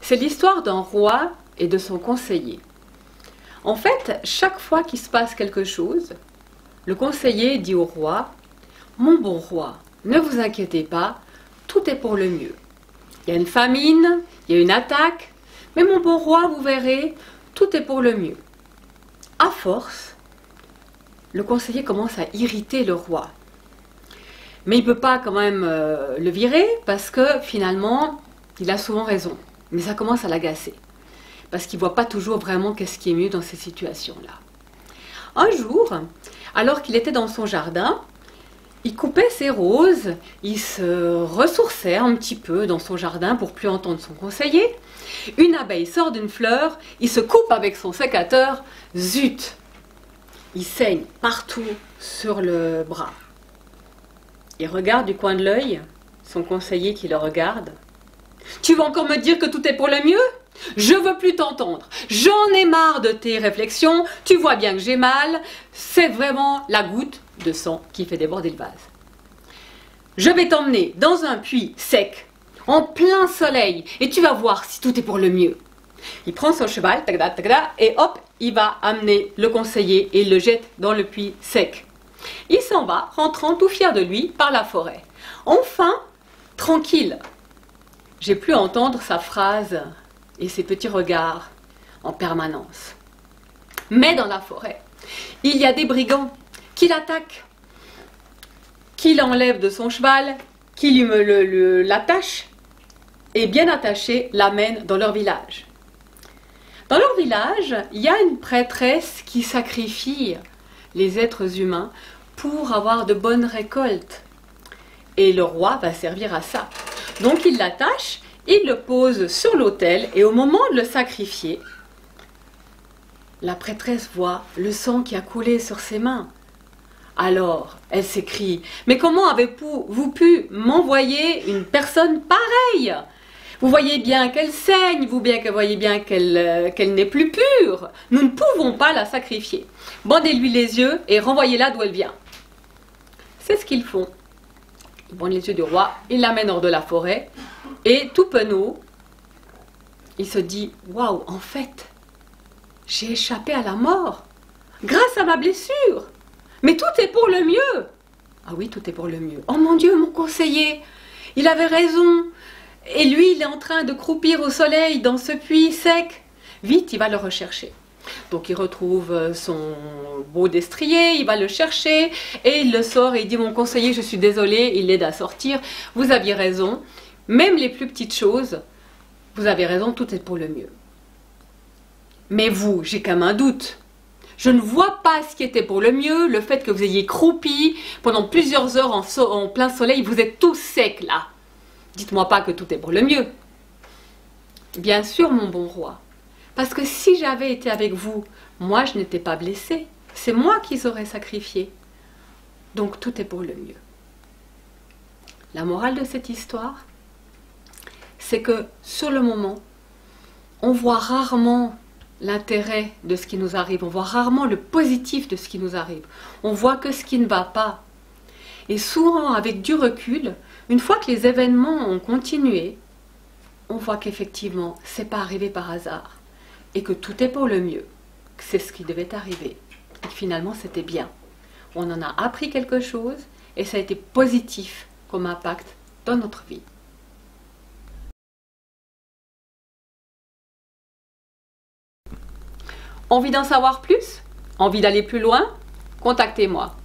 C'est l'histoire d'un roi et de son conseiller. En fait, chaque fois qu'il se passe quelque chose, le conseiller dit au roi: « Mon bon roi, ne vous inquiétez pas, tout est pour le mieux. Il y a une famine, il y a une attaque, mais mon bon roi, vous verrez, tout est pour le mieux. » À force, le conseiller commence à irriter le roi. Mais il ne peut pas quand même le virer parce que finalement, il a souvent raison. Mais ça commence à l'agacer. Parce qu'il ne voit pas toujours vraiment qu'est-ce qui est mieux dans ces situations-là. Un jour, alors qu'il était dans son jardin, il coupait ses roses, il se ressourçait un petit peu dans son jardin pour plus entendre son conseiller. Une abeille sort d'une fleur, il se coupe avec son sécateur, zut! Il saigne partout sur le bras. Il regarde du coin de l'œil son conseiller qui le regarde. « Tu vas encore me dire que tout est pour le mieux ? Je veux plus t'entendre. J'en ai marre de tes réflexions. Tu vois bien que j'ai mal. C'est vraiment la goutte de sang qui fait déborder le vase. Je vais t'emmener dans un puits sec, en plein soleil, et tu vas voir si tout est pour le mieux. » Il prend son cheval, tagda, tagda, et hop, il va amener le conseiller et il le jette dans le puits sec. Il s'en va, rentrant tout fier de lui par la forêt. Enfin, tranquille. J'ai pu entendre sa phrase et ses petits regards en permanence. Mais dans la forêt, il y a des brigands qui l'attaquent, qui l'enlèvent de son cheval, qui l'attachent et bien attaché l'amènent dans leur village. Dans leur village, il y a une prêtresse qui sacrifie les êtres humains pour avoir de bonnes récoltes. Et le roi va servir à ça. Donc il l'attache, il le pose sur l'autel et au moment de le sacrifier, la prêtresse voit le sang qui a coulé sur ses mains. Alors elle s'écrie: « Mais comment avez-vous pu m'envoyer une personne pareille ? Vous voyez bien qu'elle saigne, vous voyez bien qu'elle n'est plus pure. Nous ne pouvons pas la sacrifier. Bandez-lui les yeux et renvoyez-la d'où elle vient. » C'est ce qu'ils font. Ils bandent les yeux du roi, ils l'amènent hors de la forêt et tout penaud, il se dit: « Waouh, en fait, j'ai échappé à la mort grâce à ma blessure. Mais tout est pour le mieux. » Ah oui, tout est pour le mieux. Oh mon Dieu, mon conseiller, il avait raison. Et lui, il est en train de croupir au soleil dans ce puits sec. Vite, il va le rechercher. Donc il retrouve son beau destrier, il va le chercher et il le sort et il dit: « Mon conseiller, je suis désolé. » Il l'aide à sortir. « Vous aviez raison. Même les plus petites choses, vous avez raison, tout est pour le mieux. Mais vous, j'ai quand même un doute. Je ne vois pas ce qui était pour le mieux, le fait que vous ayez croupi pendant plusieurs heures en plein soleil, vous êtes tout sec là. Dites-moi pas que tout est pour le mieux. » Bien sûr, mon bon roi. Parce que si j'avais été avec vous, moi je n'étais pas blessée. C'est moi qui aurais sacrifié. Donc tout est pour le mieux. La morale de cette histoire, c'est que sur le moment, on voit rarement l'intérêt de ce qui nous arrive. On voit rarement le positif de ce qui nous arrive. On voit que ce qui ne va pas. Et souvent, avec du recul, une fois que les événements ont continué, on voit qu'effectivement, ce n'est pas arrivé par hasard. Et que tout est pour le mieux, que c'est ce qui devait arriver, et que finalement c'était bien. On en a appris quelque chose, et ça a été positif comme impact dans notre vie. Envie d'en savoir plus? Envie d'aller plus loin? Contactez-moi.